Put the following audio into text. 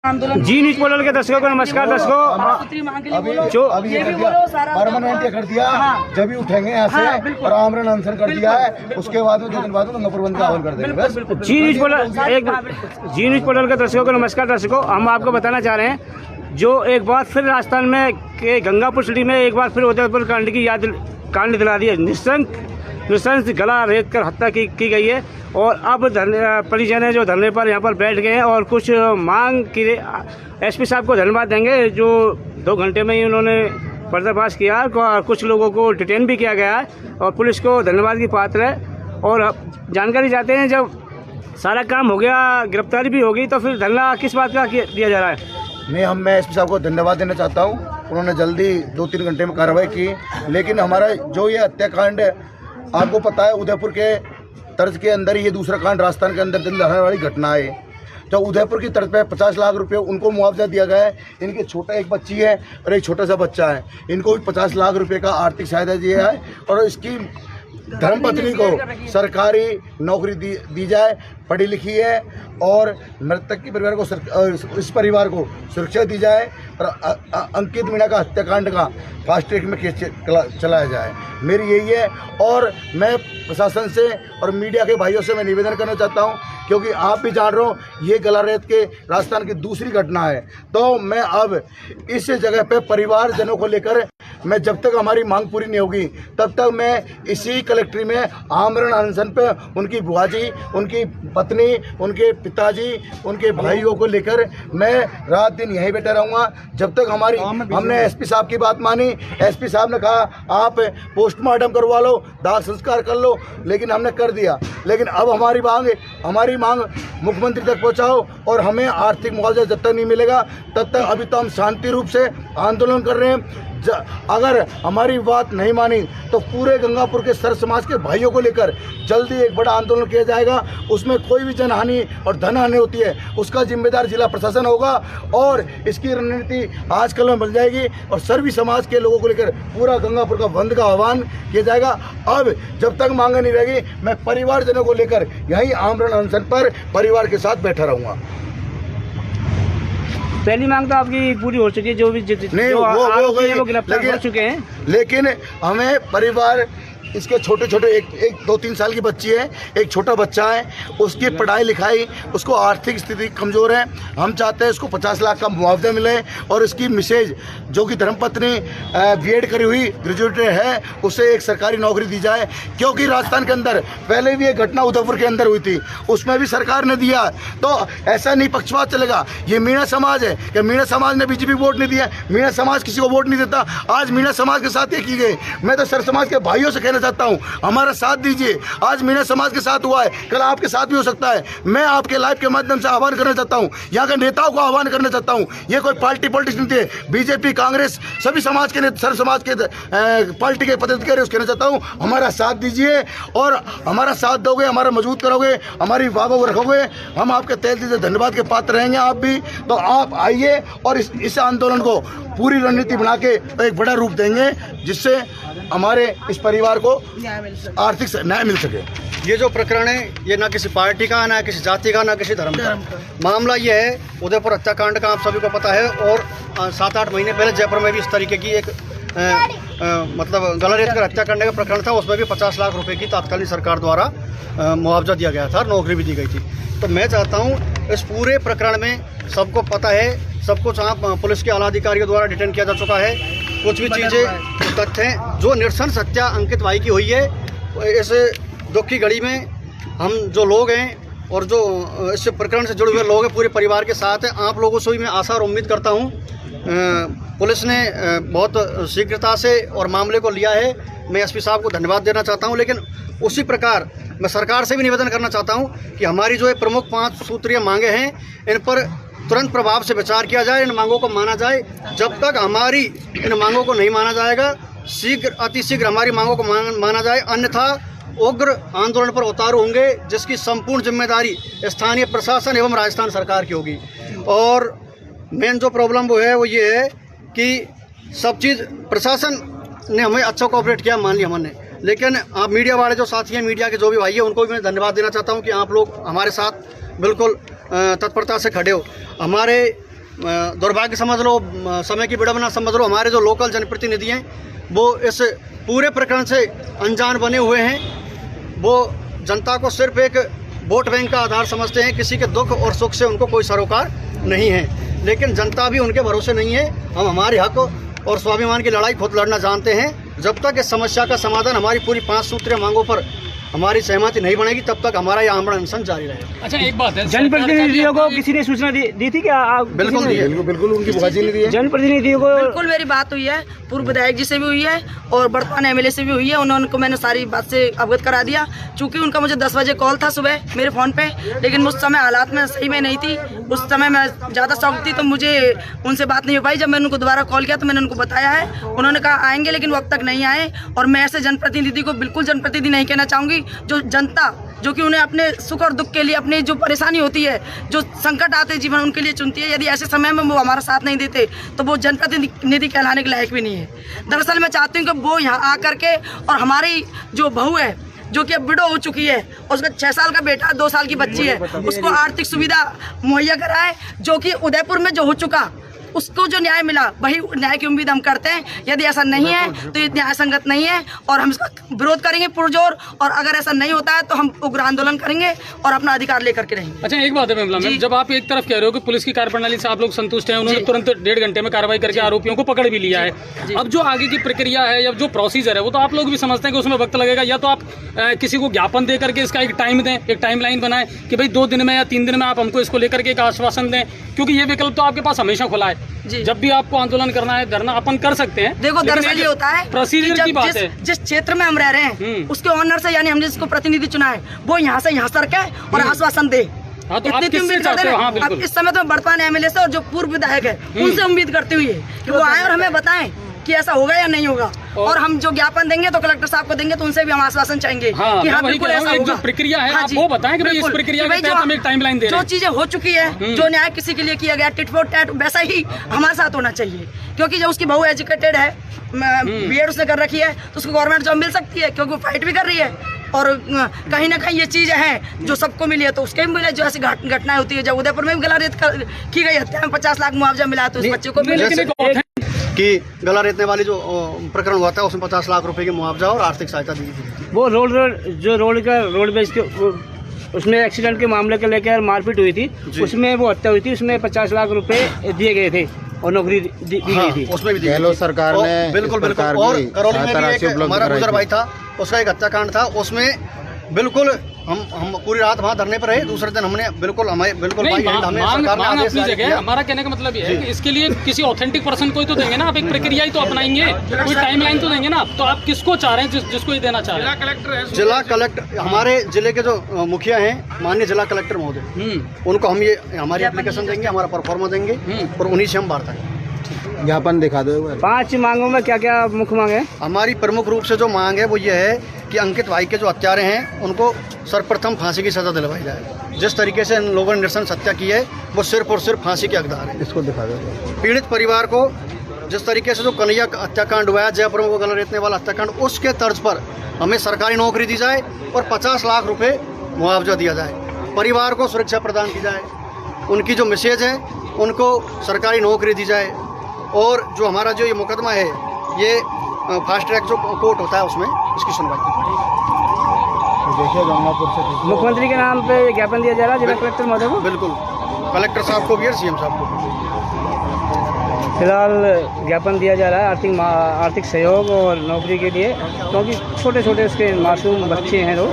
आंदोलन जी news portal के दर्शकों को नमस्कार। दर्शकों जो अभी परमानेंट कर दिया, जब भी उठेंगे यहाँ से और आमरण अनशन कर दिया है, उसके बाद में 2 दिन बाद में दंगा प्रबंध का आह्वान कर देंगे। बस जी न्यूज पोर्टल के दर्शकों को नमस्कार। दर्शकों, हम आपको बताना चाह रहे हैं, जो एक बार फिर राजस्थान में के गंगापुर सिटी में एक बार फिर उदयपुर कांड की याद कांड दिला दी है। निशंस गला रेत कर हत्या की गई है और अब परिजन है जो धरने पर यहाँ पर बैठ गए हैं और कुछ मांग की एसपी साहब को धन्यवाद देंगे, जो 2 घंटे में ही उन्होंने पर्दाफाश किया और कुछ लोगों को डिटेन भी किया गया है और पुलिस को धन्यवाद की पात्र है। और जानकारी चाहते हैं, जब सारा काम हो गया, गिरफ्तारी भी होगी, तो फिर धरना किस बात का दिया जा रहा है? मैं एसपी साहब को धन्यवाद देना चाहता हूँ। उन्होंने जल्दी 2-3 घंटे में कार्रवाई की, लेकिन हमारा जो ये हत्याकांड आपको पता है, उदयपुर के तर्ज के अंदर ये दूसरा कांड राजस्थान के अंदर दिल दहलाने वाली घटना है। तो उदयपुर की तर्ज पे 50 लाख रुपए उनको मुआवजा दिया गया है। इनके छोटा एक बच्ची है और एक छोटा सा बच्चा है, इनको भी 50 लाख रुपए का आर्थिक सहायता दिया है और इसकी धर्मपत्नी को सरकारी नौकरी दी जाए, पढ़ी लिखी है, और मृतक के परिवार को इस परिवार को सुरक्षा दी जाए और अंकित मीणा का हत्याकांड का फास्ट ट्रैक में केस चलाया जाए। मेरी यही है। और मैं प्रशासन से और मीडिया के भाइयों से मैं निवेदन करना चाहता हूं, क्योंकि आप भी जान रहे हो ये गला रेत के राजस्थान की दूसरी घटना है। तो मैं अब इस जगह पे परिवारजनों को लेकर, मैं जब तक हमारी मांग पूरी नहीं होगी तब तक मैं इसी कलेक्ट्री में आमरण अनशन पे उनकी बुआजी, उनकी पत्नी, उनके पिताजी, उनके भाइयों को लेकर मैं रात दिन यहीं बैठा रहूँगा जब तक हमने एसपी साहब की बात मानी। एसपी साहब ने कहा आप पोस्टमार्टम करवा लो, दाह संस्कार कर लो, लेकिन हमने कर दिया। लेकिन अब हमारी मांग मुख्यमंत्री तक पहुँचाओ और हमें आर्थिक मुआवजा जब तक नहीं मिलेगा तब तक, अभी तो हम शांति रूप से आंदोलन कर रहे हैं। अगर हमारी बात नहीं मानी तो पूरे गंगापुर के सर समाज के भाइयों को लेकर जल्दी एक बड़ा आंदोलन किया जाएगा। उसमें कोई भी जनहानि और धनहानि होती है उसका जिम्मेदार जिला प्रशासन होगा और इसकी रणनीति आजकल में बन जाएगी और सर्वी समाज के लोगों को लेकर पूरा गंगापुर का बंद का आह्वान किया जाएगा। अब जब तक मांगे नहीं रहेगी, मैं परिवारजनों को लेकर यहीं आमरण अनशन पर परिवार के साथ बैठा रहूँगा। पहली मांग तो आपकी पूरी हो चुकी है, जो भी नहीं वो गिरफ्तार हो चुके हैं, लेकिन हमें परिवार, इसके छोटे 2-3 साल की बच्ची है, एक छोटा बच्चा है, उसकी पढ़ाई लिखाई, उसको आर्थिक स्थिति कमज़ोर है। हम चाहते हैं उसको 50 लाख का मुआवजा मिले और इसकी मिसेज जो कि धर्मपत्नी बीएड करी हुई ग्रेजुएटेड है, उसे एक सरकारी नौकरी दी जाए। क्योंकि राजस्थान के अंदर पहले भी एक घटना उदयपुर के अंदर हुई थी, उसमें भी सरकार ने दिया। तो ऐसा नहीं पक्षपात चलेगा। ये मीणा समाज है कि मीणा समाज ने बीजेपी वोट नहीं दिया, मीणा समाज किसी को वोट नहीं देता। आज मीणा समाज के साथ ये की गई। मैं तो सर समाज के भाइयों से चाहता हूं, हमारा साथ दीजिए। आज मीणा समाज के साथ हुआ है, कल आपके साथ भी हो सकता है। मैं आपके लाइव के माध्यम से आह्वान करना चाहता हूं, यहां के नेताओं को आह्वान करना चाहता हूं। ये कोई पॉलिटिक्स नहीं थे, बीजेपी, कांग्रेस, सभी समाज के सर समाज के पार्टी के पदाधिकारी कहना चाहता हूं, हमारा साथ दीजिए और हमारा साथ दोगे, हमारा मजबूत करोगे, हमारी वाह रखोगे, हम आपके तहे दिल से धन्यवाद के पात्र रहेंगे। आप भी तो आप आइए और इस आंदोलन को पूरी रणनीति बना के एक बड़ा रूप देंगे, जिससे हमारे इस परिवार को आर्थिक न्याय मिल सके। ये जो प्रकरण है, ये ना किसी पार्टी का, ना किसी जाति का, ना किसी धर्म का मामला ये है। उदयपुर हत्याकांड का आप सभी को पता है और 7-8 महीने पहले जयपुर में भी इस तरीके की एक मतलब गला रेत कर हत्या करने का प्रकरण था। उसमें भी 50 लाख रुपए की तत्कालीन सरकार द्वारा मुआवजा दिया गया था, नौकरी भी दी गई थी। तो मैं चाहता हूँ इस पूरे प्रकरण में सबको पता है, सब कुछ यहाँ पुलिस के आला अधिकारियों द्वारा डिटेन किया जा चुका है। कुछ भी चीज़ें तथ्य हैं जो निरसंस हत्या अंकित भाई की हुई है। इस दुख की घड़ी में हम जो लोग हैं और जो इस प्रकरण से जुड़े हुए लोग हैं, पूरे परिवार के साथ हैं। आप लोगों से भी मैं आशा और उम्मीद करता हूं, पुलिस ने बहुत शीघ्रता से और मामले को लिया है। मैं एसपी साहब को धन्यवाद देना चाहता हूं, लेकिन उसी प्रकार मैं सरकार से भी निवेदन करना चाहता हूं कि हमारी जो प्रमुख 5 सूत्रीय मांगे हैं, इन पर तुरंत प्रभाव से विचार किया जाए, इन मांगों को माना जाए। जब तक हमारी इन मांगों को नहीं माना जाएगा, अतिशीघ्र हमारी मांगों को माना जाए, अन्यथा उग्र आंदोलन पर उतारू होंगे, जिसकी संपूर्ण जिम्मेदारी स्थानीय प्रशासन एवं राजस्थान सरकार की होगी। और मेन जो प्रॉब्लम वो ये है कि सब चीज़ प्रशासन ने हमें अच्छा कोऑपरेट किया, मान लिया हमने, लेकिन आप मीडिया वाले जो साथी हैं, मीडिया के जो भी भाई हैं, उनको भी मैं धन्यवाद देना चाहता हूं कि आप लोग हमारे साथ बिल्कुल तत्परता से खड़े हो। हमारे दुर्भाग्य समझ लो, समय की विडंबना समझ लो, हमारे जो लोकल जनप्रतिनिधि हैं वो इस पूरे प्रकरण से अनजान बने हुए हैं। वो जनता को सिर्फ एक वोट बैंक का आधार समझते हैं, किसी के दुख और सुख से उनको कोई सरोकार नहीं है। लेकिन जनता भी उनके भरोसे नहीं है। हम हमारे हक और स्वाभिमान की लड़ाई खुद लड़ना जानते हैं। जब तक इस समस्या का समाधान हमारी पूरी 5 सूत्रीय मांगों पर हमारी सहमति नहीं बनेगी, तब तक हमारा यह आंदोलन अनशन जारी रहेगा। अच्छा, एक बात है, जनप्रतिनिधियों को किसी ने सूचना दी थी क्या? बिल्कुल बिल्कुल उनकी हाजिरी दी है। जनप्रतिनिधियों को बिल्कुल मेरी बात हुई है, पूर्व विधायक जी से भी हुई है और वर्तमान एमएलए से भी हुई है। उनको मैंने सारी बात से अवगत करा दिया। चूंकि उनका मुझे 10 बजे कॉल था सुबह मेरे फ़ोन पे, लेकिन उस समय हालात में सही में नहीं थी। उस समय मैं ज़्यादा शौक थी तो मुझे उनसे बात नहीं हो पाई। जब मैंने उनको दोबारा कॉल किया तो मैंने उनको बताया है, उन्होंने कहा आएंगे, लेकिन वो अब तक नहीं आए। और मैं ऐसे जनप्रतिनिधि को बिल्कुल जनप्रतिनिधि नहीं कहना चाहूँगी। जो जनता, जो कि उन्हें अपने सुख और दुख के लिए, अपनी जो परेशानी होती है, जो संकट आते हैं जीवन, उनके लिए चुनती है, यदि ऐसे समय में वो हमारा साथ नहीं देते तो वो जनप्रतिनिधि कहलाने के लायक भी नहीं है। दरअसल मैं चाहती हूँ कि वो यहाँ आकर के और हमारी जो बहू है जो कि अब विडो हो चुकी है, उसका 6 साल का बेटा, 2 साल की बच्ची है, उसको आर्थिक सुविधा मुहैया कराए। जो कि उदयपुर में जो हो चुका उसको जो न्याय मिला वही न्याय की उम्मीद हम करते हैं। यदि ऐसा नहीं है तो ये न्याय संगत नहीं है और हम इसका विरोध करेंगे पुरजोर। और अगर ऐसा नहीं होता है तो हम उग्र आंदोलन करेंगे और अपना अधिकार लेकर के रहेंगे। अच्छा, एक बात है मैम, जब आप एक तरफ कह रहे हो कि पुलिस की कार्यप्रणाली से आप लोग संतुष्ट हैं, उन्होंने तुरंत 1.5 घंटे में कार्रवाई करके आरोपियों को पकड़ भी लिया है। अब जो आगे की प्रक्रिया है या जो प्रोसीजर है वो तो आप लोग भी समझते हैं कि उसमें वक्त लगेगा। या तो आप किसी को ज्ञापन दे करके इसका एक टाइम दें, एक टाइमलाइन बनाएं कि भाई 2 दिन में या 3 दिन में आप हमको इसको लेकर के एक आश्वासन दें, क्योंकि ये विकल्प तो आपके पास हमेशा खुला है। जब भी आपको आंदोलन करना है, धरना अपन कर सकते हैं। देखो, दरअसल ये होता है प्रोसीजर की बात है। जिस क्षेत्र में हम रह रहे हैं उसके ऑनर से, यानी हमने जिसको प्रतिनिधि चुना है, वो यहाँ से यहाँ सरके और आश्वासन दे। हाँ, तो आप किससे चाहते हो? हाँ, बिल्कुल। अब इस समय तो वर्तमान एमएलए से और जो पूर्व विधायक है उनसे उम्मीद करते हुए कि वो आए और हमें बताएं कि ऐसा होगा या नहीं होगा। और हम जो ज्ञापन देंगे तो कलेक्टर साहब को देंगे, तो उनसे भी हम आश्वासन चाहेंगे कि हाँ बिल्कुल ऐसा होगा। जो प्रक्रिया है आप वो बताएं कि भाई इस प्रक्रिया के तहत हम एक टाइमलाइन दे रहे हैं। जो चीजें हो चुकी है, जो न्याय किसी के लिए किया गया टिट फॉर टैट, वैसा ही हमारे साथ होना चाहिए। क्योंकि जब उसकी बहू एजुकेटेड है, बीएड उसने कर रखी है, तो उसको गवर्नमेंट जॉब मिल सकती है, क्योंकि वो फाइट भी कर रही है। और कहीं ना कहीं ये चीज़ें हैं जो सबको मिली है तो उसके भी मिले। जो ऐसी घटनाएं होती है, जब उदयपुर में भी गला रेत की गई हत्या में 50 लाख मुआवजा मिला तो उस बच्चे को भी कि गला रेतने वाली जो प्रकरण हुआ था उसमें 50 लाख रुपए की मुआवजा और आर्थिक सहायता दी थी। वो रोडवेज के उसमें एक्सीडेंट के मामले को लेकर मारपीट हुई थी, उसमें वो हत्या हुई थी, उसमें 50 लाख रुपए दिए गए थे और नौकरी दी गई थी। उसमें भी गहलोत सरकार ने बिल्कुल और करौली में भी एक हमारा गुजर भाई था, उसका एक हत्याकांड था। उसमें बिल्कुल हम पूरी रात वहाँ धरने पर रहे। दूसरे दिन हमने बिल्कुल हमें हमारा कहने का मतलब ये है कि इसके लिए किसी ऑथेंटिक पर्सन को ही तो देंगे ना आप, एक प्रक्रिया ही तो अपनाएंगे, कोई टाइमलाइन तो देंगे ना। तो आप किसको चाह रहे हैं, जिसको ये देना चाह रहे हैं? जिला कलेक्टर, हमारे जिले के जो मुखिया हैं, माननीय जिला कलेक्टर महोदय, उनको हम ये हमारी एप्लीकेशन देंगे, हमारा परफॉर्मा देंगे और उन्हीं से हम वार्ता करेंगे। ज्ञापन दिखा दो। 5 मांगों में क्या क्या मुख्य मांग है? हमारी प्रमुख रूप से जो मांग है वो ये है कि अंकित भाई के जो हत्यारे हैं उनको सर्वप्रथम फांसी की सजा दिलवाई जाए। जिस तरीके से इन लोगों ने नृशंस हत्या की है वो सिर्फ और सिर्फ फांसी के हकदार है। इसको दिखा दो। पीड़ित परिवार को जिस तरीके से जो कन्हैया हत्याकांड हुआ है, जयपुर में वो गला रेतने वाला हत्याकांड, उसके तर्ज पर हमें सरकारी नौकरी दी जाए और 50 लाख रुपये मुआवजा दिया जाए। परिवार को सुरक्षा प्रदान की जाए, उनकी जो मिसेज है उनको सरकारी नौकरी दी जाए। और जो हमारा जो ये मुकदमा है, ये फास्ट ट्रैक जो कोर्ट होता है उसमें इसकी सुनवाई की। देखिए गंगापुर से मुख्यमंत्री के नाम पे ज्ञापन दिया जा रहा है जिला कलेक्टर महोदय को। बिल्कुल, कलेक्टर साहब को भी और सीएम साहब को फिलहाल ज्ञापन दिया जा रहा है आर्थिक सहयोग और नौकरी के लिए, क्योंकि छोटे छोटे उसके मासूम बच्चे हैं लोग।